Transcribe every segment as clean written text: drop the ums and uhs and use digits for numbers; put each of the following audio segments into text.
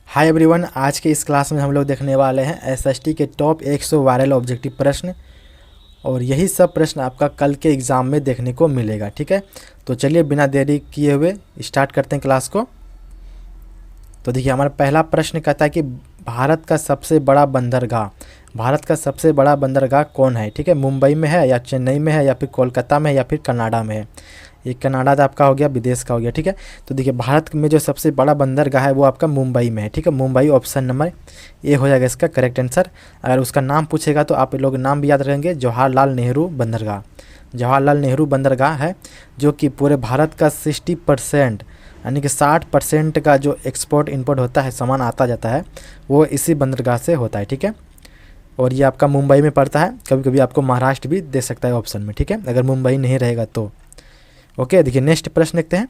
Hi everyone, आज के इस क्लास में हम लोग देखने वाले हैं एसएसटी के टॉप 100 वायरल ऑब्जेक्टिव प्रश्न। और यही सब प्रश्न आपका कल के एग्ज़ाम में देखने को मिलेगा। ठीक है, तो चलिए बिना देरी किए हुए स्टार्ट करते हैं क्लास को। तो देखिए, हमारा पहला प्रश्न कहता है कि भारत का सबसे बड़ा बंदरगाह कौन है। ठीक है, मुंबई में है या चेन्नई में है या फिर कोलकाता में है या फिर कनाडा में है। ये कनाडा तो आपका हो गया, विदेश का हो गया। ठीक है, तो देखिए भारत में जो सबसे बड़ा बंदरगाह है वो आपका मुंबई में है। ठीक है, मुंबई ऑप्शन नंबर ए हो जाएगा इसका करेक्ट आंसर। अगर उसका नाम पूछेगा तो आप लोग नाम भी याद रखेंगे, जवाहरलाल नेहरू बंदरगाह। जवाहरलाल नेहरू बंदरगाह है जो कि पूरे भारत का 60% यानी कि 60% का जो एक्सपोर्ट इंपोर्ट होता है, सामान आता जाता है, वो इसी बंदरगाह से होता है। ठीक है, और ये आपका मुंबई में पड़ता है। कभी कभी आपको महाराष्ट्र भी दे सकता है ऑप्शन में। ठीक है, अगर मुंबई नहीं रहेगा तो। ओके, देखिए नेक्स्ट प्रश्न देखते हैं।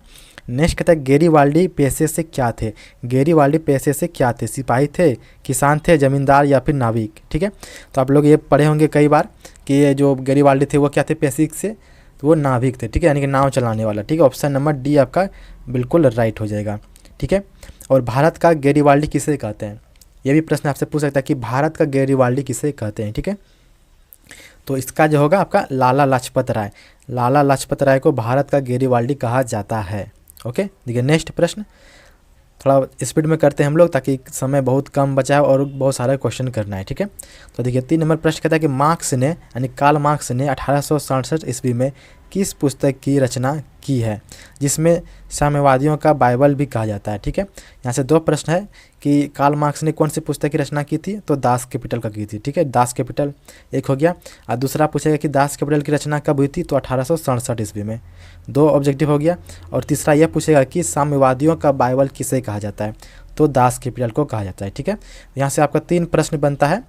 नेक्स्ट कहता है गेरीवाल्डी पेशे से क्या थे। गेरीवाल्डी पेशे से क्या थे, सिपाही थे, किसान थे, जमींदार या फिर नाविक। ठीक है, तो आप लोग ये पढ़े होंगे कई बार कि ये जो गेरीवाल्डी थे वो क्या थे पेशे से, तो वो नाविक थे। ठीक है, यानी कि नाव चलाने वाला। ठीक है, ऑप्शन नंबर डी आपका बिल्कुल राइट हो जाएगा। ठीक है, और भारत का गेरीवाल्डी किसे कहते हैं, ये भी प्रश्न आपसे पूछ सकता है कि भारत का गेरीवाल्डी किसे कहते हैं। ठीक है, तो इसका जो होगा आपका लाला लाजपत राय। लाला लाजपत राय को भारत का गेरीवाल्डी कहा जाता है। ओके, देखिए नेक्स्ट प्रश्न थोड़ा स्पीड में करते हैं हम लोग ताकि समय बहुत कम बचा है और बहुत सारा क्वेश्चन करना है। ठीक है, तो देखिए 3 नंबर प्रश्न कहता है कि मार्क्स ने यानी कार्ल मार्क्स ने 1867 ईस्वी में किस पुस्तक की रचना की है जिसमें साम्यवादियों का बाइबल भी कहा जाता है। ठीक है, यहाँ से 2 प्रश्न है कि कार्ल मार्क्स ने कौन सी पुस्तक की रचना की थी, तो दास कैपिटल का की थी। ठीक है, दास कैपिटल एक हो गया। और दूसरा पूछेगा कि दास कैपिटल की रचना कब हुई थी, तो 1867 ईस्वी में। 2 ऑब्जेक्टिव हो गया। और तीसरा यह पूछेगा कि साम्यवादियों का बाइबल किसे कहा जाता है, तो दास कैपिटल को कहा जाता है। ठीक है, यहाँ से आपका 3 प्रश्न बनता है।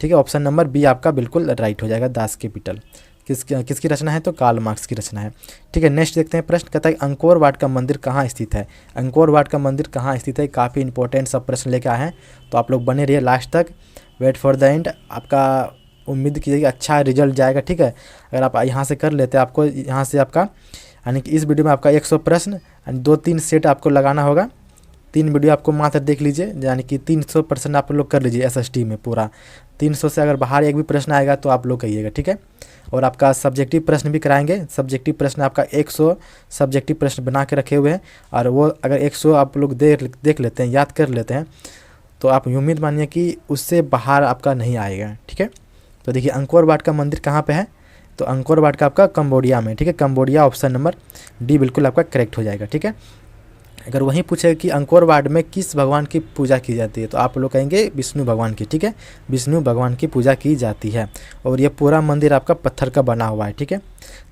ठीक है, ऑप्शन नंबर बी आपका बिल्कुल राइट हो जाएगा, दास कैपिटल किसकी रचना है, तो कार्ल मार्क्स की रचना है। ठीक है, नेक्स्ट देखते हैं प्रश्न कहता है अंकोर वाट का मंदिर कहाँ स्थित है। अंकोर वाट का मंदिर कहाँ स्थित है, काफ़ी इंपॉर्टेंट सब प्रश्न लेके आए हैं, तो आप लोग बने रहिए लास्ट तक, वेट फॉर द एंड। आपका उम्मीद कीजिए अच्छा रिजल्ट जाएगा। ठीक है, अगर आप यहाँ से कर लेते हैं, आपको यहाँ से आपका यानी कि इस वीडियो में आपका 100 प्रश्न 2-3 सेट आपको लगाना होगा। 3 वीडियो आपको मात्र देख लीजिए, यानी कि 300% आप लोग कर लीजिए एसएसटी में पूरा। 300 से अगर बाहर एक भी प्रश्न आएगा तो आप लोग कहिएगा। ठीक है, और आपका सब्जेक्टिव प्रश्न भी कराएंगे। सब्जेक्टिव प्रश्न आपका 100 सब्जेक्टिव प्रश्न बना के रखे हुए हैं, और वो अगर 100 आप लोग देख लेते हैं, याद कर लेते हैं, तो आप उम्मीद मानिए कि उससे बाहर आपका नहीं आएगा। ठीक है, तो देखिए अंकोर वाट का मंदिर कहाँ पे है, तो अंकोर वाट का आपका कंबोडिया में। ठीक है, कंबोडिया ऑप्शन नंबर डी बिल्कुल आपका करेक्ट हो जाएगा। ठीक है, अगर वहीं पूछे कि अंकोर वाट में किस भगवान की पूजा की जाती है, तो आप लोग कहेंगे विष्णु भगवान की। ठीक है, विष्णु भगवान की पूजा की जाती है, और ये पूरा मंदिर आपका पत्थर का बना हुआ है। ठीक है,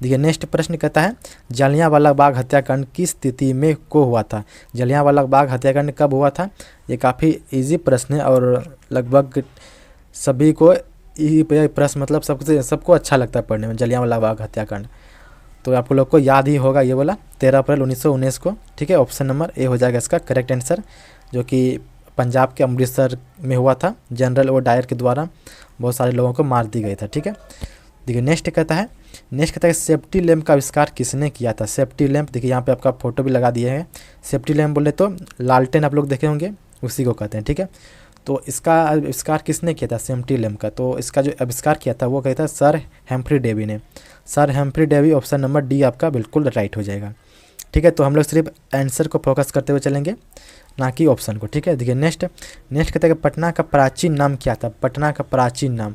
देखिए नेक्स्ट प्रश्न कहता है जलियांवाला बाग हत्याकांड किस तिथि में को हुआ था। जलियांवाला बाग हत्याकांड कब हुआ था, ये काफ़ी ईजी प्रश्न है और लगभग सभी को ये प्रश्न मतलब सबको अच्छा लगता है पढ़ने में, जलियांवाला बाग हत्याकांड। तो आपको लोग को याद ही होगा ये बोला 13 अप्रैल 1919 को। ठीक है, ऑप्शन नंबर ए हो जाएगा इसका करेक्ट आंसर, जो कि पंजाब के अमृतसर में हुआ था। जनरल और डायर के द्वारा बहुत सारे लोगों को मार दी गई था। ठीक है, देखिए नेक्स्ट कहता है सेफ्टी लैम्प का आविष्कार किसने किया था। सेफ्टी लैम्प देखिए यहाँ पे आपका फोटो भी लगा दिए हैं। सेफ्टी लैम्प बोले तो लालटेन आप लोग देखे होंगे, उसी को कहते हैं। ठीक है, तो इसका आविष्कार किसने किया था सेफ्टी लैम्प का, तो इसका जो आविष्कार किया था वो कहता है सर हेम्फ्री डेवी ने। Sir Humphry Davy option number D आपका बिल्कुल राइट हो जाएगा। ठीक है, तो हम लोग सिर्फ आंसर को फोकस करते हुए चलेंगे, ना कि ऑप्शन को। ठीक है, देखिए नेक्स्ट कहता है कि पटना का प्राचीन नाम क्या था। पटना का प्राचीन नाम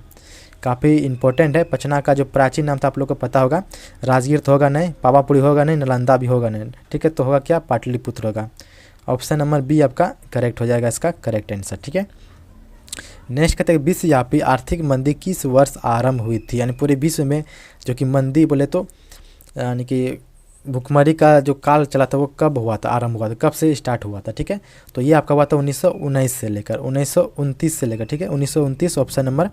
काफ़ी इंपॉर्टेंट है। पटना का जो प्राचीन नाम था आप लोग को पता होगा, राजगीर तो होगा नहीं, पावापुरी होगा नहीं, नालंदा भी होगा नहीं। ठीक है, तो होगा क्या, पाटलिपुत्र होगा। ऑप्शन नंबर बी आपका करेक्ट हो जाएगा इसका करेक्ट आंसर। ठीक है, नेक्स्ट कहते हैं विश्वव्यापी आर्थिक मंदी किस वर्ष आरंभ हुई थी, यानी पूरे विश्व में जो कि मंदी बोले तो यानी कि भुखमरी का जो काल चला था वो कब हुआ था, आरंभ हुआ था, कब से स्टार्ट हुआ था। ठीक है, तो ये आपका हुआ था 1919 से लेकर 1929 से लेकर। ठीक है, 1929 ऑप्शन नंबर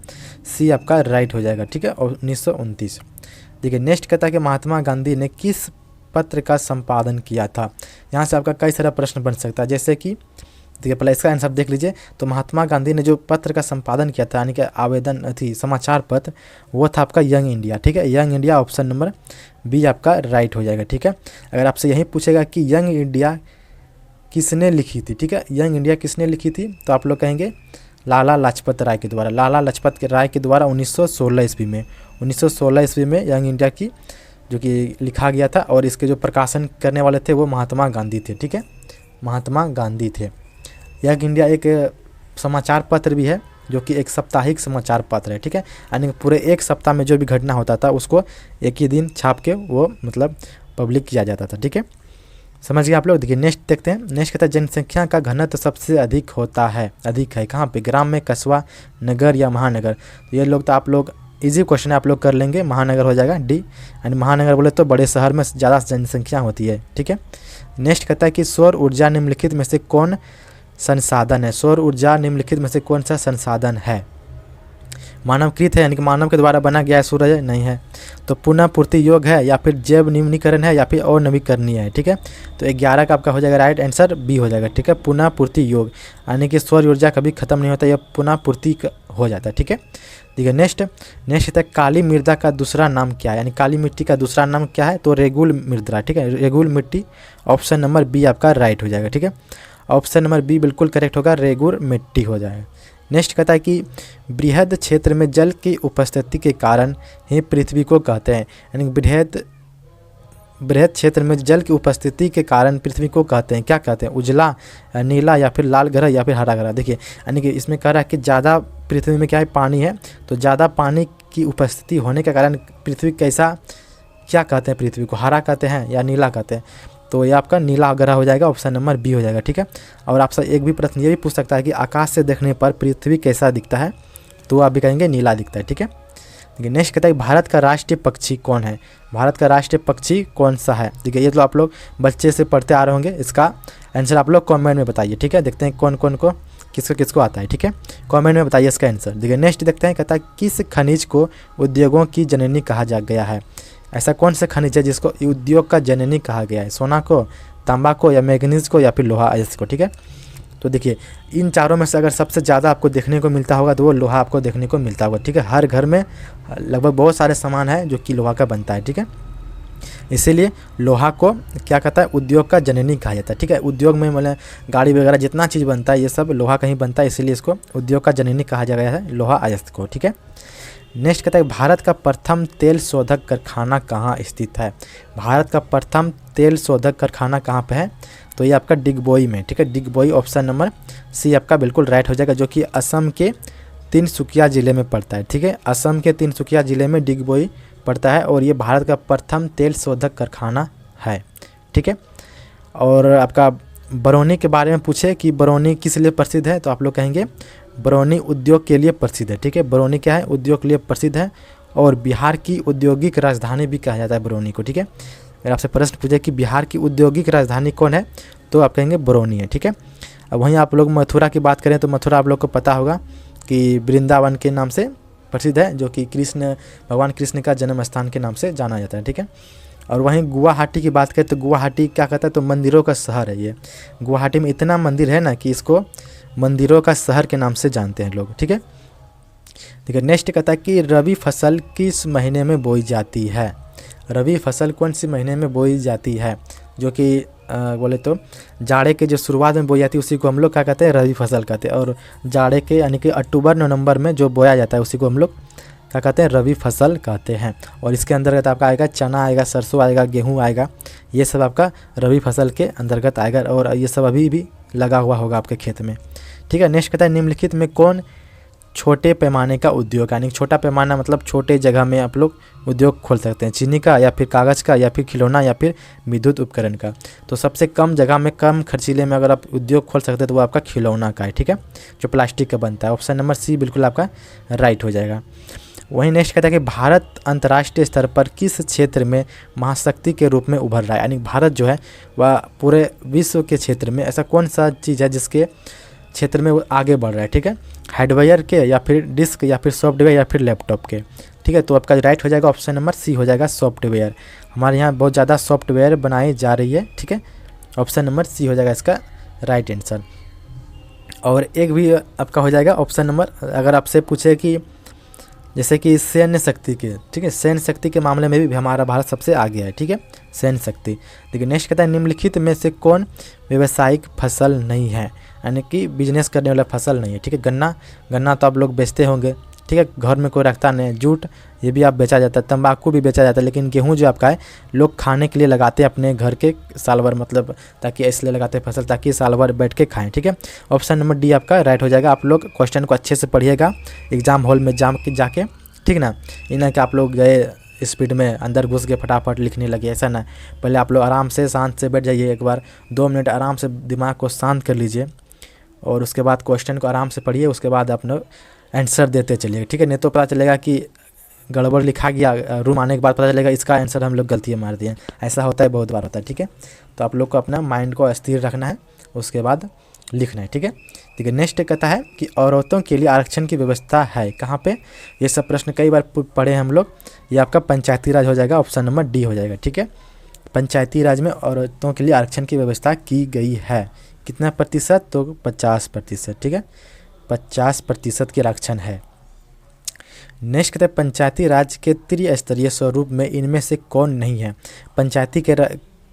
सी आपका राइट हो जाएगा। ठीक है, और 1929। देखिए नेक्स्ट कहता है कि महात्मा गांधी ने किस पत्र का संपादन किया था। यहाँ से आपका कई सारा प्रश्न बन सकता है, जैसे कि देखिए पहले इसका आंसर देख लीजिए। तो महात्मा गांधी ने जो पत्र का संपादन किया था यानी कि आवेदन थी समाचार पत्र, वो था आपका यंग इंडिया। ठीक है, young India option number B आपका राइट हो जाएगा। ठीक है, अगर आपसे यही पूछेगा कि यंग इंडिया किसने लिखी थी, ठीक है, यंग इंडिया किसने लिखी थी, तो आप लोग कहेंगे लाला लाजपत राय के द्वारा। लाला लाजपत राय के द्वारा 1916 ईस्वी में 1916 ईस्वी में यंग इंडिया की जो कि लिखा गया था, और इसके जो प्रकाशन करने वाले थे वो महात्मा गांधी थे, ठीक है, महात्मा गांधी थे। यंग इंडिया एक समाचार पत्र भी है जो कि एक साप्ताहिक समाचार पत्र है, ठीक है, यानी पूरे एक सप्ताह में जो भी घटना होता था उसको एक ही दिन छाप के वो मतलब पब्लिक किया जाता था, ठीक है, समझ गए आप लोग। देखिए नेक्स्ट देखते हैं। नेक्स्ट कहता है जनसंख्या का घनत्व सबसे अधिक होता है, अधिक है कहाँ पे, ग्राम में, कस्बा, नगर या महानगर। तो ये लोग तो आप लोग इजी क्वेश्चन है, आप लोग कर लेंगे, महानगर हो जाएगा डी, यानी महानगर बोले तो बड़े शहर में ज़्यादा जनसंख्या होती है, ठीक है। नेक्स्ट कहता है कि सौर ऊर्जा निम्नलिखित में से कौन संसाधन है, सौर ऊर्जा निम्नलिखित में से कौन सा संसाधन है, मानवकृत है यानी कि मानव के द्वारा बना गया है, सूरज नहीं है, तो पुनः पूर्ति योग है या फिर जैव निम्नीकरण है या फिर और नवीकरणीय है, ठीक है। तो 11 का आपका हो जाएगा राइट आंसर बी हो जाएगा, ठीक है, पुनः पूर्ति योग, यानी कि सौर ऊर्जा कभी खत्म नहीं होता, यह पुनः पूर्ति हो जाता है, ठीक है। देखिए नेक्स्ट है काली मृदा का दूसरा नाम क्या है, यानी काली मिट्टी का दूसरा नाम क्या है, तो रेगुल मृदा, ठीक है, रेगुल मिट्टी, ऑप्शन नंबर बी आपका राइट हो जाएगा, ठीक है, ऑप्शन नंबर बी बिल्कुल करेक्ट होगा, रेगुल मिट्टी हो जाएगा। नेक्स्ट कहता है कि बृहद क्षेत्र में जल की उपस्थिति के कारण ही पृथ्वी को कहते हैं, यानी बृहद क्षेत्र में जल की उपस्थिति के कारण पृथ्वी को कहते हैं, क्या कहते हैं, उजला, नीला या फिर लाल ग्रह या फिर हरा ग्रह। देखिए यानी कि इसमें कह रहा है कि ज़्यादा पृथ्वी में क्या है, पानी है, तो ज़्यादा पानी की उपस्थिति होने के कारण पृथ्वी कैसा, क्या कहते हैं, पृथ्वी को हरा कहते हैं या नीला कहते हैं, तो ये आपका नीला ग्रह हो जाएगा, ऑप्शन नंबर बी हो जाएगा, ठीक है। और आपसे एक भी प्रश्न ये भी पूछ सकता है कि आकाश से देखने पर पृथ्वी कैसा दिखता है, तो आप भी कहेंगे नीला दिखता है, ठीक है। देखिए नेक्स्ट कहता है भारत का राष्ट्रीय पक्षी कौन है, भारत का राष्ट्रीय पक्षी कौन सा है। देखिए ये तो आप लोग बच्चे से पढ़ते आ रहे होंगे, इसका आंसर आप लोग कमेंट में बताइए, ठीक है, देखते हैं कौन कौन को किसको किसको आता है, ठीक है, कमेंट में बताइए इसका आंसर। देखिए नेक्स्ट देखते हैं, कहता है किस खनिज को उद्योगों की जननी कहा जा गया है, ऐसा कौन सा खनिज है जिसको उद्योग का जननी कहा गया है, सोना को, तांबा को या मैग्नीज को या फिर लोहा अयस्क को, ठीक है। तो देखिए इन चारों में से अगर सबसे ज़्यादा आपको देखने को मिलता होगा तो वो लोहा आपको देखने को मिलता होगा, ठीक है, हर घर में लगभग बहुत सारे सामान है जो कि लोहा का बनता है, ठीक है, इसीलिए लोहा को क्या कहता है, उद्योग का जननी कहा जाता है, ठीक है, उद्योग में मतलब गाड़ी वगैरह जितना चीज़ बनता है ये सब लोहा का ही बनता है, इसीलिए इसको उद्योग का जननी कहा जा गया है, लोहा अयस्क को, ठीक है। नेक्स्ट कहता है भारत का प्रथम तेल शोधक कारखाना कहाँ स्थित है, भारत का प्रथम तेल शोधक कारखाना कहाँ पे है, तो ये आपका डिगबोई में, ठीक है, डिगबोई, ऑप्शन नंबर सी आपका बिल्कुल राइट हो जाएगा, जो कि असम के तिनसुकिया ज़िले में पड़ता है, ठीक है, असम के तिनसुकिया ज़िले में डिगबोई पड़ता है और ये भारत का प्रथम तेल शोधक कारखाना है, ठीक है। और आपका बरौनी के बारे में पूछे कि बरौनी किस लिए प्रसिद्ध है, तो आप लोग कहेंगे बरौनी उद्योग के लिए प्रसिद्ध है, ठीक है, बरौनी क्या है, उद्योग के लिए प्रसिद्ध है, और बिहार की औद्योगिक राजधानी भी कहा जाता है बरौनी को, ठीक है। अगर आपसे प्रश्न पूछे कि बिहार की औद्योगिक राजधानी कौन है, तो आप कहेंगे बरौनी है, ठीक है। अब वहीं आप लोग मथुरा की बात करें तो मथुरा आप लोग को पता होगा कि वृंदावन के नाम से प्रसिद्ध है, जो कि भगवान कृष्ण का जन्म स्थान के नाम से जाना जाता है, ठीक है। और वहीं गुवाहाटी की बात करें तो गुवाहाटी क्या कहता है, तो मंदिरों का शहर है ये, गुवाहाटी में इतना मंदिर है ना कि इसको मंदिरों का शहर के नाम से जानते हैं लोग, ठीक है। ठीक है, नेक्स्ट कहता है कि रबी फसल किस महीने में बोई जाती है, रबी फसल कौन सी महीने में बोई जाती है, जो कि बोले तो जाड़े के जो शुरुआत में बोई जाती है उसी को हम लोग क्या कहते हैं, रबी फसल कहते हैं, और जाड़े के यानी कि अक्टूबर नवंबर में जो बोया जाता है उसी को हम लोग क्या कहते हैं, रबी फसल कहते हैं। और इसके अंतर्गत आपका आएगा चना आएगा, सरसों आएगा, गेहूँ आएगा, ये सब आपका रबी फसल के अंतर्गत आएगा, और ये सब अभी भी लगा हुआ होगा आपके खेत में, ठीक है। नेक्स्ट कहता है निम्नलिखित में कौन छोटे पैमाने का उद्योग, यानी छोटा पैमाना मतलब छोटे जगह में आप लोग उद्योग खोल सकते हैं, चीनी का या फिर कागज़ का या फिर खिलौना या फिर विद्युत उपकरण का। तो सबसे कम जगह में कम खर्चीले में अगर आप उद्योग खोल सकते हैं तो वो आपका खिलौना का है, ठीक है, जो प्लास्टिक का बनता है, ऑप्शन नंबर सी बिल्कुल आपका राइट हो जाएगा। वहीं नेक्स्ट कहता है कि भारत अंतर्राष्ट्रीय स्तर पर किस क्षेत्र में महाशक्ति के रूप में उभर रहा है, यानी भारत जो है वह पूरे विश्व के क्षेत्र में ऐसा कौन सा चीज़ है जिसके क्षेत्र में वो आगे बढ़ रहा है, ठीक है, हार्डवेयर के या फिर डिस्क या फिर सॉफ्टवेयर या फिर लैपटॉप के, ठीक है। तो आपका राइट हो जाएगा ऑप्शन नंबर सी हो जाएगा सॉफ्टवेयर, हमारे यहाँ बहुत ज़्यादा सॉफ्टवेयर बनाई जा रही है, ठीक है, ऑप्शन नंबर सी हो जाएगा इसका राइट आंसर। और एक भी आपका हो जाएगा ऑप्शन नंबर, अगर आपसे पूछे कि जैसे कि सैन्य शक्ति के, ठीक है, सैन्य शक्ति के मामले में भी हमारा भारत सबसे आगे है, ठीक है, सैन्य शक्ति। देखिए नेक्स्ट कहता है निम्नलिखित में से कौन व्यावसायिक फसल नहीं है, यानी कि बिजनेस करने वाला फसल नहीं है, ठीक है। गन्ना, गन्ना तो आप लोग बेचते होंगे, ठीक है, घर में कोई रखता नहीं। जूट, ये भी आप बेचा जाता है। तंबाकू भी बेचा जाता है। लेकिन गेहूं जो आपका है लोग खाने के लिए लगाते हैं अपने घर के साल भर, मतलब ताकि इसलिए लगाते हैं फसल ताकि साल भर बैठ के खाएं, ठीक है। ऑप्शन नंबर डी आपका राइट हो जाएगा। आप लोग क्वेश्चन को अच्छे से पढ़िएगा एग्जाम हॉल में जाके, ठीक ना। इन्हें कि आप लोग गए स्पीड में अंदर घुस के फटाफट लिखने लगे, ऐसा ना। पहले आप लोग आराम से शांत से बैठ जाइए, एक बार 2 मिनट आराम से दिमाग को शांत कर लीजिए और उसके बाद क्वेश्चन को आराम से पढ़िए, उसके बाद अपना आंसर देते चलिए, ठीक है। नहीं तो पता चलेगा कि गड़बड़ लिखा गया, रूम आने के बाद पता चलेगा इसका आंसर हम लोग गलती मार दिए। ऐसा होता है, बहुत बार होता है, ठीक है। तो आप लोग को अपना माइंड को स्थिर रखना है, उसके बाद लिखना है, ठीक है। ठीक है, नेक्स्ट कहता है कि औरतों के लिए आरक्षण की व्यवस्था है कहाँ पे। ये सब प्रश्न कई बार पढ़े हम लोग। ये आपका पंचायती राज हो जाएगा, ऑप्शन नंबर डी हो जाएगा, ठीक है। पंचायती राज में औरतों के लिए आरक्षण की व्यवस्था की गई है। कितना प्रतिशत, तो 50%, ठीक है, 50% के आरक्षण है। नेक्स्ट कहते हैं पंचायती राज के त्रिस्तरीय स्वरूप में इनमें से कौन नहीं है। पंचायती के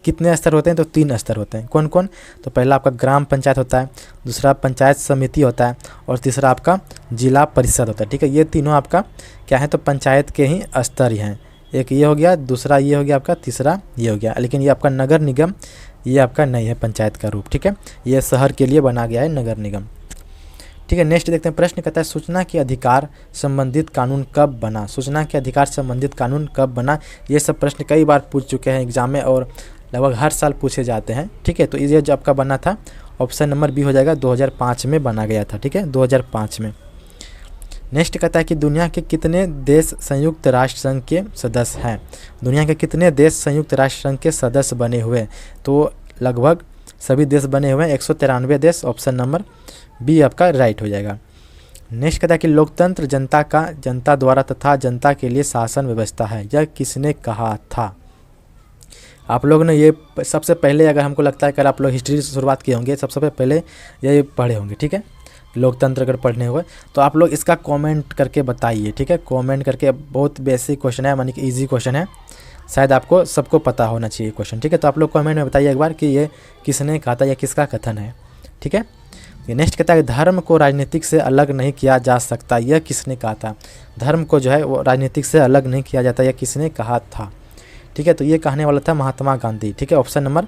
कितने स्तर होते हैं, तो 3 स्तर होते हैं। कौन कौन, तो पहला आपका ग्राम पंचायत होता है, दूसरा पंचायत समिति होता है और तीसरा आपका जिला परिषद होता है, ठीक है। ये तीनों आपका क्या है, तो पंचायत के ही स्तर ही हैं। एक ये हो गया, दूसरा ये हो गया आपका, तीसरा ये हो गया। लेकिन ये आपका नगर निगम, ये आपका नहीं है पंचायत का रूप, ठीक है। ये शहर के लिए बना गया है नगर निगम, ठीक है। नेक्स्ट देखते हैं, प्रश्न कहता है सूचना के अधिकार संबंधित कानून कब बना। सूचना के अधिकार संबंधित कानून कब बना। ये सब प्रश्न कई बार पूछ चुके हैं एग्जाम में और लगभग हर साल पूछे जाते हैं, ठीक है। तो ये जो आपका बना था ऑप्शन नंबर बी हो जाएगा, 2005 में बना गया था, ठीक है, 2005 में। नेक्स्ट कहता है कि दुनिया के कितने देश संयुक्त राष्ट्र संघ के सदस्य हैं। दुनिया के कितने देश संयुक्त राष्ट्र संघ के सदस्य बने हुए, तो लगभग सभी देश बने हुए हैं, 193 देश, ऑप्शन नंबर बी आपका राइट हो जाएगा। नेक्स्ट कहता है कि लोकतंत्र जनता द्वारा तथा जनता के लिए शासन व्यवस्था है, यह किसने कहा था। आप लोग ने ये सबसे पहले, अगर हमको लगता है अगर आप लोग हिस्ट्री से शुरुआत किए होंगे, सबसे पहले ये पढ़े होंगे, ठीक है। लोकतंत्र अगर पढ़ने हुए तो आप लोग इसका कमेंट करके बताइए, ठीक है। कमेंट करके, बहुत बेसिक क्वेश्चन है, मानी कि ईजी क्वेश्चन है, शायद आपको सबको पता होना चाहिए क्वेश्चन, ठीक है। तो आप लोग कमेंट में बताइए एक बार कि ये किसने कहा था या किसका कथन है, ठीक है। ये नेक्स्ट कहता है धर्म को राजनीतिक से अलग नहीं किया जा सकता, यह किसने कहा था। धर्म को जो है वो राजनीतिक से अलग नहीं किया जाता, यह किसने कहा था, ठीक है। तो ये कहने वाला था महात्मा गांधी, ठीक है। ऑप्शन नंबर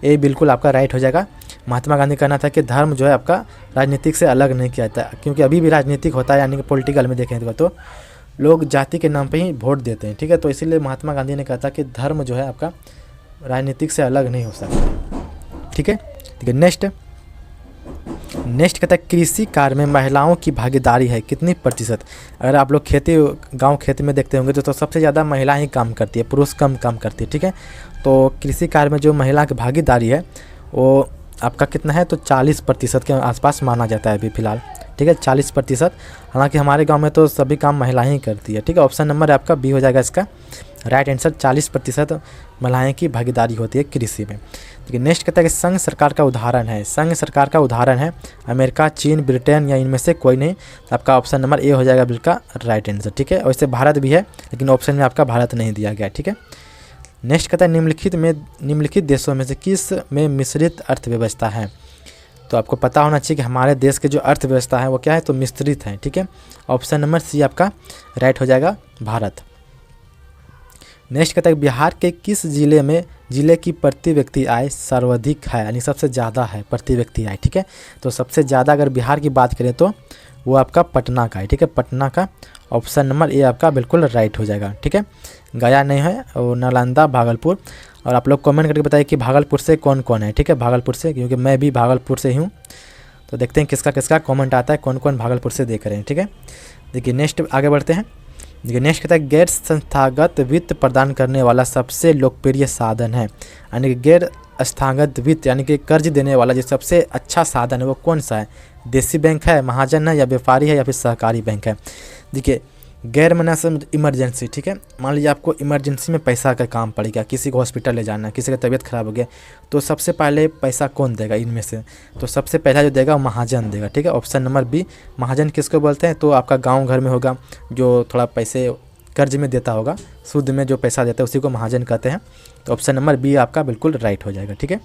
ए बिल्कुल आपका राइट हो जाएगा। महात्मा गांधी कहना था कि धर्म जो है आपका राजनीतिक से अलग नहीं किया जाता, क्योंकि अभी भी राजनीतिक होता है, यानी कि पॉलिटिकल में देखें तो लोग जाति के नाम पे ही वोट देते हैं, ठीक है। तो इसीलिए महात्मा गांधी ने कहा था कि धर्म जो है आपका राजनीतिक से अलग नहीं हो सकता, ठीक है। ठीक है, नेक्स्ट कहता है कृषि कार्य में महिलाओं की भागीदारी है कितनी प्रतिशत। अगर आप लोग गांव खेती में देखते होंगे तो सबसे ज़्यादा महिला ही काम करती है, पुरुष कम काम करती है, ठीक है। तो कृषि कार्य में जो महिला की भागीदारी है वो आपका कितना है, तो 40% के आसपास माना जाता है अभी फ़िलहाल, ठीक है, 40%। हालांकि हमारे गांव में तो सभी काम महिलाएं ही करती है, ठीक है। ऑप्शन नंबर आपका बी हो जाएगा इसका राइट आंसर। 40% महिलाएं की भागीदारी होती है कृषि में, ठीक है। नेक्स्ट कहता है कि संघ सरकार का उदाहरण है। संघ सरकार का उदाहरण है अमेरिका, चीन, ब्रिटेन या इनमें से कोई नहीं। तो आपका ऑप्शन नंबर ए हो जाएगा बिल्कुल राइट आंसर, ठीक है। वैसे भारत भी है लेकिन ऑप्शन में आपका भारत नहीं दिया गया, ठीक है। नेक्स्ट कहता है निम्नलिखित देशों में से किस में मिश्रित अर्थव्यवस्था है। तो आपको पता होना चाहिए कि हमारे देश के जो अर्थव्यवस्था है वो क्या है, तो मिश्रित है, ठीक है। ऑप्शन नंबर सी आपका राइट हो जाएगा भारत। नेक्स्ट कहता है बिहार के किस जिले की प्रति व्यक्ति आय सर्वाधिक है, यानी सबसे ज़्यादा है प्रति व्यक्ति आय, ठीक है। तो सबसे ज़्यादा अगर बिहार की बात करें तो वो आपका पटना का है, ठीक है। पटना का ऑप्शन नंबर ए आपका बिल्कुल राइट हो जाएगा, ठीक है। गया नहीं है, और नालंदा, भागलपुर। और आप लोग कमेंट करके बताइए कि भागलपुर से कौन कौन है, ठीक है। भागलपुर से, क्योंकि मैं भी भागलपुर से ही हूँ, तो देखते हैं किसका किसका कमेंट आता है, कौन कौन भागलपुर से देख रहे हैं, ठीक है। देखिए नेक्स्ट आगे बढ़ते हैं। देखिए नेक्स्ट कहता है गैर संस्थागत वित्त प्रदान करने वाला सबसे लोकप्रिय साधन है, यानी कि गैर संस्थागत वित्त यानी कि कर्ज देने वाला जो सबसे अच्छा साधन है वो कौन सा है। देसी बैंक है, महाजन है, या व्यापारी है, या फिर सहकारी बैंक है। देखिए गैर मुनासिब इमरजेंसी, ठीक है, मान लीजिए आपको इमरजेंसी में पैसा का काम पड़ गया, किसी को हॉस्पिटल ले जाना है, किसी का तबीयत ख़राब हो गया, तो सबसे पहले पैसा कौन देगा इनमें से? तो सबसे पहला जो देगा वो महाजन देगा, ठीक है। ऑप्शन नंबर बी, महाजन किसको बोलते हैं? तो आपका गाँव घर में होगा, जो थोड़ा पैसे कर्ज में देता होगा, सूद में जो पैसा देता है उसी को महाजन कहते हैं। तो ऑप्शन नंबर बी आपका बिल्कुल राइट हो जाएगा, ठीक है।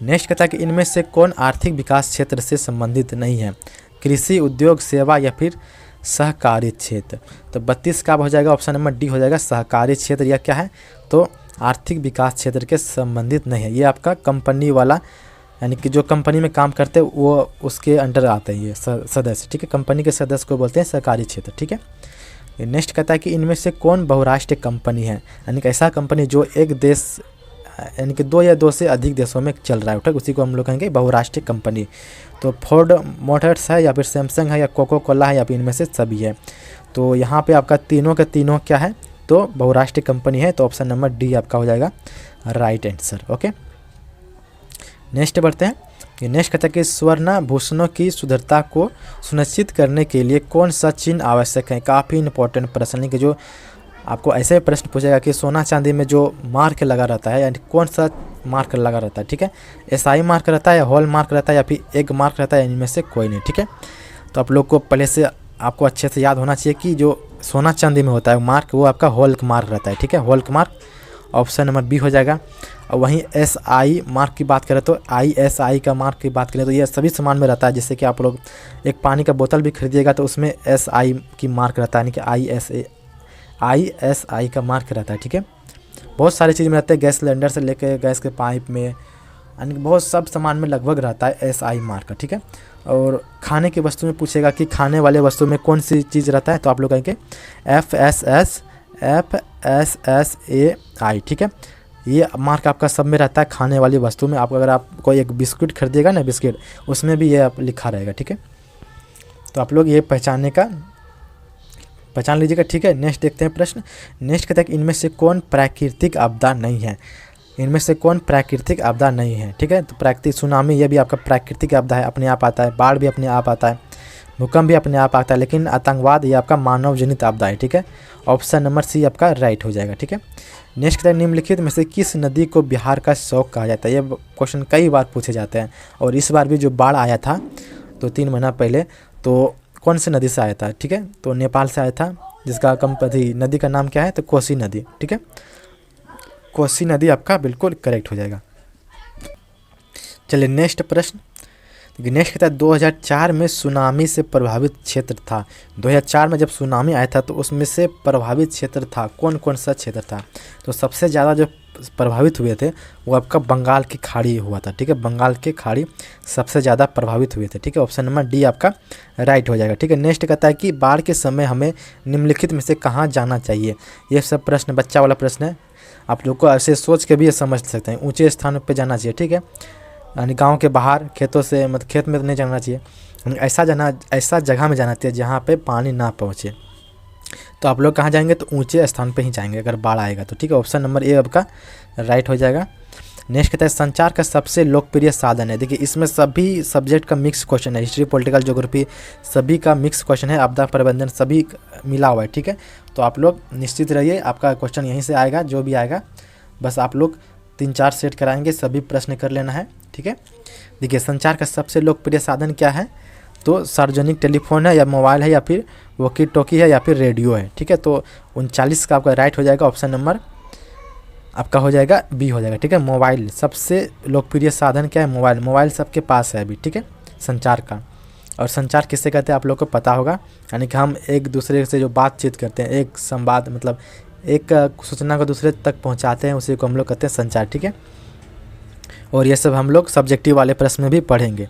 नेक्स्ट कहता है कि इनमें से कौन आर्थिक विकास क्षेत्र से संबंधित नहीं है? कृषि, उद्योग, सेवा या फिर सहकारी क्षेत्र। तो 32 का हो जाएगा, ऑप्शन नंबर डी हो जाएगा, सहकारी क्षेत्र। या क्या है? तो आर्थिक विकास क्षेत्र के संबंधित नहीं है, ये आपका कंपनी वाला, यानी कि जो कंपनी में काम करते हैं वो उसके अंडर आते हैं ये सदस्य, ठीक है। कंपनी के सदस्य को बोलते हैं सहकारी क्षेत्र, ठीक है। नेक्स्ट कहता है कि इनमें से कौन बहुराष्ट्रीय कंपनी है? यानी कि ऐसा कंपनी जो एक देश, यानी कि 2 या 2 से अधिक देशों में चल रहा है, ठीक, उसी को हम लोग कहेंगे बहुराष्ट्रीय कंपनी। तो फोर्ड मोटर्स है या फिर सैमसंग है या कोको कोला है या फिर इनमें से सभी है। तो यहाँ पे आपका तीनों के तीनों क्या है? तो बहुराष्ट्रीय कंपनी है। तो ऑप्शन नंबर डी आपका हो जाएगा राइट आंसर, ओके। नेक्स्ट बढ़ते हैं। ये नेक्स्ट कहता है कि स्वर्णाभूषणों की शुद्धता को सुनिश्चित करने के लिए कौन सा चिन्ह आवश्यक है? काफ़ी इंपॉर्टेंट प्रश्न है कि जो आपको ऐसे प्रश्न पूछेगा कि सोना चांदी में जो मार्क लगा रहता है, यानी कौन सा मार्क लगा रहता है, ठीक है। एसआई मार्क रहता है या हॉल मार्क रहता है या फिर एग मार्क रहता है, इनमें से कोई नहीं, ठीक है। तो आप लोग को पहले से आपको अच्छे से याद होना चाहिए कि जो सोना चांदी में होता है मार्क, वो आपका हॉल मार्क रहता है, ठीक है, hallmark. Option number B हो जाएगा। और वहीं एसआई मार्क की बात करें तो आईएसआई का मार्क की बात करें तो ये सभी सामान में रहता है। जैसे कि आप लोग एक पानी का बोतल भी खरीदिएगा तो उसमें एसआई की मार्क रहता है, यानी कि आईएसआई का मार्क रहता है, ठीक है। बहुत सारी चीज़ में रहते हैं, गैस सिलेंडर से लेकर गैस के पाइप में, यानी बहुत सब सामान में लगभग रहता है एसआई मार्क, ठीक है। और खाने की वस्तु में पूछेगा कि खाने वाले वस्तु में कौन सी चीज़ रहता है, तो आप लोग कहेंगे FSSAI, ठीक है। ये मार्क आपका सब में रहता है खाने वाली वस्तु में। आप अगर आप कोई एक बिस्कुट खरीदिएगा ना, बिस्किट, उसमें भी ये लिखा रहेगा, ठीक है। तो आप लोग ये पहचान लीजिएगा, ठीक है। नेक्स्ट देखते हैं प्रश्न। नेक्स्ट कहता है कि इनमें से कौन प्राकृतिक आपदा नहीं है? इनमें से कौन प्राकृतिक आपदा नहीं है, ठीक है। तो प्राकृतिक सुनामी ये भी आपका प्राकृतिक आपदा है, अपने आप आता है। बाढ़ भी अपने आप आता है, भूकंप भी अपने आप आता है, लेकिन आतंकवाद ये आपका मानव जनित आपदा है, ठीक है। ऑप्शन नंबर सी आपका राइट हो जाएगा, ठीक है। नेक्स्ट कहता है निम्नलिखित में से किस नदी को बिहार का शौक कहा जाता है? ये क्वेश्चन कई बार पूछे जाते हैं, और इस बार भी जो बाढ़ आया था 2-3 महीना पहले, तो कौन सी नदी से आया था, ठीक है। तो नेपाल से आया था, जिसका नदी का नाम क्या है? तो कोसी नदी, ठीक है। कोसी नदी आपका बिल्कुल करेक्ट हो जाएगा। चलिए नेक्स्ट प्रश्न। नेक्स्ट कहता है 2004 में सुनामी से प्रभावित क्षेत्र था। 2004 में जब सुनामी आया था तो उसमें से प्रभावित क्षेत्र था, कौन कौन सा क्षेत्र था? तो सबसे ज़्यादा जो प्रभावित हुए थे वो आपका बंगाल की खाड़ी हुआ था, ठीक है। बंगाल की खाड़ी सबसे ज़्यादा प्रभावित हुए थे, ठीक है। ऑप्शन नंबर डी आपका राइट हो जाएगा, ठीक है। नेक्स्ट कहता है कि बाढ़ के समय हमें निम्नलिखित में से कहाँ जाना चाहिए? ये सब प्रश्न बच्चा वाला प्रश्न है, आप लोग को ऐसे सोच के भी ये समझ सकते हैं। ऊँचे स्थान पर जाना चाहिए, ठीक है, यानी गांव के बाहर, खेतों से, मतलब खेत में तो नहीं जाना चाहिए, ऐसा जगह में जाना चाहिए जहाँ पे पानी ना पहुँचे। तो आप लोग कहाँ जाएंगे? तो ऊंचे स्थान पे ही जाएंगे अगर बाढ़ आएगा तो, ठीक है। ऑप्शन नंबर ए आपका राइट हो जाएगा। नेक्स्ट कहता है संचार का सबसे लोकप्रिय साधन है। देखिए इसमें सभी सब्जेक्ट का मिक्स क्वेश्चन है, हिस्ट्री, पॉलिटिकल, ज्योग्राफी, सभी का मिक्स क्वेश्चन है, आपदा प्रबंधन सभी मिला हुआ है, ठीक है। तो आप लोग निश्चित रहिए, आपका क्वेश्चन यहीं से आएगा, जो भी आएगा। बस आप लोग 3-4 सेट कराएंगे, सभी प्रश्न कर लेना है, ठीक है। देखिए संचार का सबसे लोकप्रिय साधन क्या है? तो सार्वजनिक टेलीफोन है या मोबाइल है या फिर वॉकी टॉकी है या फिर रेडियो है, ठीक है। तो 39 का आपका राइट हो जाएगा। ऑप्शन नंबर आपका हो जाएगा बी हो जाएगा, ठीक है। मोबाइल सबसे लोकप्रिय साधन क्या है? मोबाइल। मोबाइल सबके पास है अभी, ठीक है, संचार का। और संचार किससे कहते हैं आप लोग को पता होगा, यानी कि हम एक दूसरे से जो बातचीत करते हैं, एक संवाद, मतलब एक सूचना को दूसरे तक पहुंचाते हैं, उसी को हम लोग कहते हैं संचार, ठीक है। और ये सब हम लोग सब्जेक्टिव वाले प्रश्न में भी पढ़ेंगे।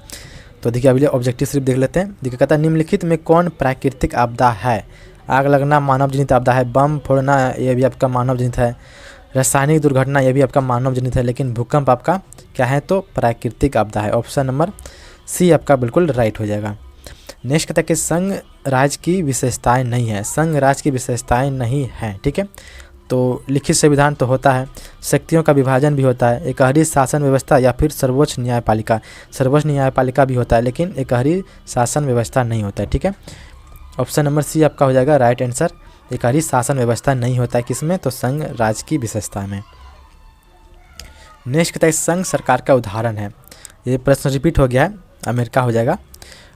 तो देखिए अभी ऑब्जेक्टिव सिर्फ देख लेते हैं। देखिए कहता है निम्नलिखित में कौन प्राकृतिक आपदा है? आग लगना मानव जनित आपदा है, बम फोड़ना ये भी आपका मानव जनित है, रासायनिक दुर्घटना ये भी आपका मानव जनित है, लेकिन भूकंप आपका क्या है? तो प्राकृतिक आपदा है। ऑप्शन नंबर सी आपका बिल्कुल राइट हो जाएगा। नेक्स्ट कहता है कि संघ राज्य की विशेषताएं नहीं है। संघ राज्य की विशेषताएं नहीं है, ठीक है। तो लिखित संविधान तो होता है, शक्तियों का विभाजन भी होता है, एकहरी शासन व्यवस्था या फिर सर्वोच्च न्यायपालिका। सर्वोच्च न्यायपालिका भी होता है, लेकिन एकहरी शासन व्यवस्था नहीं होता है, ठीक है। ऑप्शन नंबर सी आपका हो जाएगा राइट आंसर। एकाधिक शासन व्यवस्था नहीं होता है किसमें, तो संघ राज्य की विशेषता में। नेक्स्ट कहता है संघ सरकार का उदाहरण है। ये प्रश्न रिपीट हो गया है, अमेरिका हो जाएगा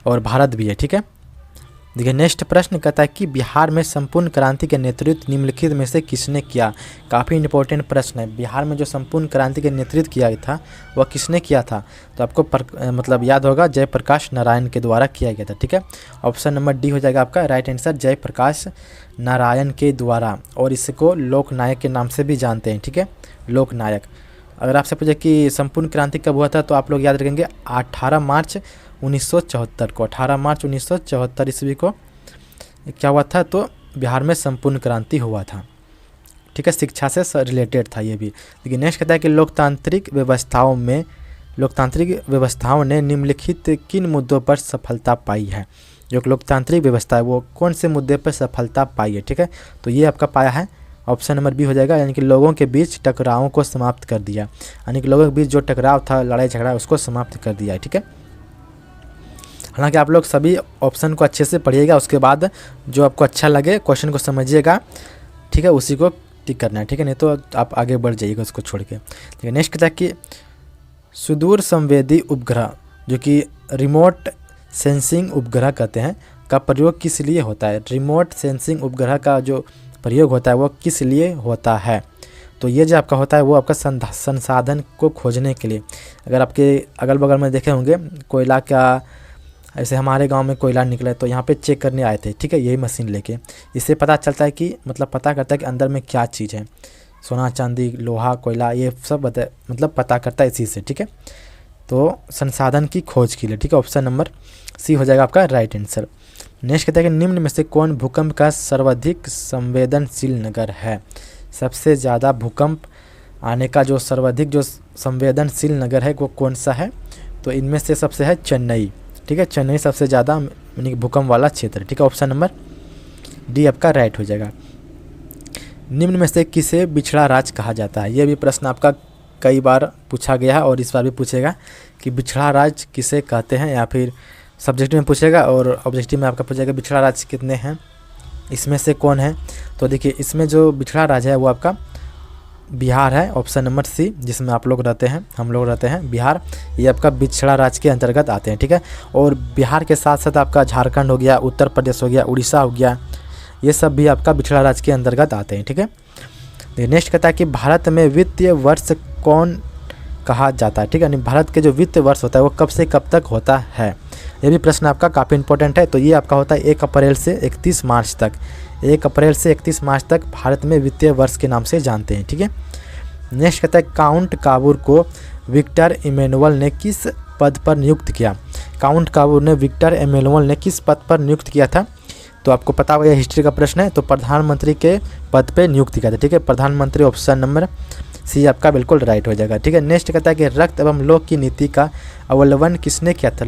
और भारत भी है, ठीक है। देखिए नेक्स्ट प्रश्न कहता है कि बिहार में संपूर्ण क्रांति के नेतृत्व निम्नलिखित में से किसने किया। काफ़ी इंपॉर्टेंट प्रश्न है। बिहार में जो संपूर्ण क्रांति के नेतृत्व किया था वह किसने किया था, तो आपको मतलब याद होगा जयप्रकाश नारायण के द्वारा किया गया था, ठीक है। ऑप्शन नंबर डी हो जाएगा आपका राइट आंसर, जयप्रकाश नारायण के द्वारा। और इसको लोकनायक के नाम से भी जानते हैं, ठीक है, लोकनायक। अगर आपसे पूछे कि संपूर्ण क्रांति कब हुआ था, तो आप लोग याद रखेंगे 18 मार्च 1974 को। 18 मार्च 1974 ईस्वी को क्या हुआ था, तो बिहार में संपूर्ण क्रांति हुआ था, ठीक है। शिक्षा से रिलेटेड था ये भी। लेकिन नेक्स्ट कहता है कि लोकतांत्रिक व्यवस्थाओं ने निम्नलिखित किन मुद्दों पर सफलता पाई है। जो लोकतांत्रिक व्यवस्था है वो कौन से मुद्दे पर सफलता पाई है, ठीक है। तो ये आपका पाया है ऑप्शन नंबर बी हो जाएगा, यानी कि लोगों के बीच टकरावों को समाप्त कर दिया। यानी कि लोगों के बीच जो टकराव था, लड़ाई झगड़ा, उसको समाप्त कर दिया है, ठीक है। हालांकि आप लोग सभी ऑप्शन को अच्छे से पढ़िएगा, उसके बाद जो आपको अच्छा लगे क्वेश्चन को समझिएगा, ठीक है, उसी को टिक करना है, ठीक है, नहीं तो आप आगे बढ़ जाइएगा उसको छोड़ के। ठीक है। नेक्स्ट कहता है कि सुदूर संवेदी उपग्रह, जो कि रिमोट सेंसिंग उपग्रह कहते हैं, का प्रयोग किस लिए होता है। रिमोट सेंसिंग उपग्रह का जो प्रयोग होता है वो किस लिए होता है, तो ये जो आपका होता है वो आपका संसाधन को खोजने के लिए। अगर आपके अगल बगल में देखे होंगे कोयला का, ऐसे हमारे गांव में कोयला निकला तो यहाँ पे चेक करने आए थे, ठीक है, यही मशीन लेके। इससे पता चलता है कि मतलब पता करता है कि अंदर में क्या चीज़ है, सोना चांदी लोहा कोयला ये सब मतलब पता करता है इसी से, ठीक है। तो संसाधन की खोज के लिए, ठीक है, ऑप्शन नंबर सी हो जाएगा आपका राइट आंसर। नेक्स्ट कहता है कि निम्न में से कौन भूकंप का सर्वाधिक संवेदनशील नगर है। सबसे ज़्यादा भूकंप आने का जो सर्वाधिक जो संवेदनशील नगर है वो कौन सा है, तो इनमें से सबसे है चेन्नई, ठीक है। चेन्नई सबसे ज़्यादा यानी भूकंप वाला क्षेत्र, ठीक है, ऑप्शन नंबर डी आपका राइट हो जाएगा। निम्न में से किसे बिछड़ा राज्य कहा जाता है। यह भी प्रश्न आपका कई बार पूछा गया है और इस बार भी पूछेगा कि बिछड़ा राज्य किसे कहते हैं, या फिर सब्जेक्टिव में पूछेगा और ऑब्जेक्टिव में आपका पूछेगा बिछड़ा राज्य कितने हैं, इसमें से कौन है। तो देखिए इसमें जो बिछड़ा राज्य है वो आपका बिहार है, ऑप्शन नंबर सी, जिसमें आप लोग रहते हैं, हम लोग रहते हैं बिहार, ये आपका बिछड़ा राज्य के अंतर्गत आते हैं, ठीक है। और बिहार के साथ साथ आपका झारखंड हो गया, उत्तर प्रदेश हो गया, उड़ीसा हो गया, ये सब भी आपका बिछड़ा राज्य के अंतर्गत आते हैं, ठीक है। नेक्स्ट कहता है कि भारत में वित्तीय वर्ष कौन कहा जाता है, ठीक है, यानी भारत के जो वित्तीय वर्ष होता है वो कब से कब तक होता है। ये भी प्रश्न आपका काफ़ी इंपॉर्टेंट है। तो ये आपका होता है 1 अप्रैल से 31 मार्च तक। 1 अप्रैल से 31 मार्च तक भारत में वित्तीय वर्ष के नाम से जानते हैं, ठीक है। नेक्स्ट कहता है काउंट काबूर को विक्टर इमैनुअल ने किस पद पर नियुक्त किया। काउंट काबूर ने विक्टर इमैनुअल ने किस पद पर नियुक्त किया था, तो आपको पता होगा, हिस्ट्री का प्रश्न है। तो प्रधानमंत्री के पद पे नियुक्त किया था, ठीक है, प्रधानमंत्री, ऑप्शन नंबर सी आपका बिल्कुल राइट हो जाएगा, ठीक है। नेक्स्ट कहता है कि रक्त एवं लौह की नीति का अवलंबन किसने किया था।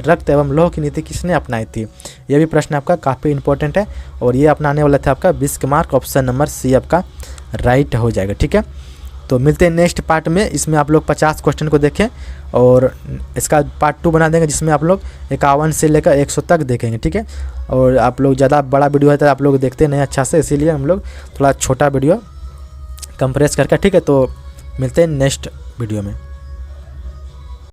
रक्त एवं लौह की नीति किसने अपनाई थी, यह भी प्रश्न आपका काफ़ी इंपॉर्टेंट है और ये अपनाने वाला था आपका बिस्मार्क, ऑप्शन नंबर सी आपका राइट हो जाएगा, ठीक है। तो मिलते हैं नेक्स्ट पार्ट में। इसमें आप लोग 50 क्वेश्चन को देखें और इसका पार्ट 2 बना देंगे, जिसमें आप लोग 51 से लेकर 100 तक देखेंगे, ठीक है। और आप लोग ज़्यादा बड़ा वीडियो है तो आप लोग देखते नहीं अच्छा से, इसीलिए हम लोग थोड़ा छोटा वीडियो कंप्रेस करके, ठीक है। तो मिलते हैं नेक्स्ट वीडियो में।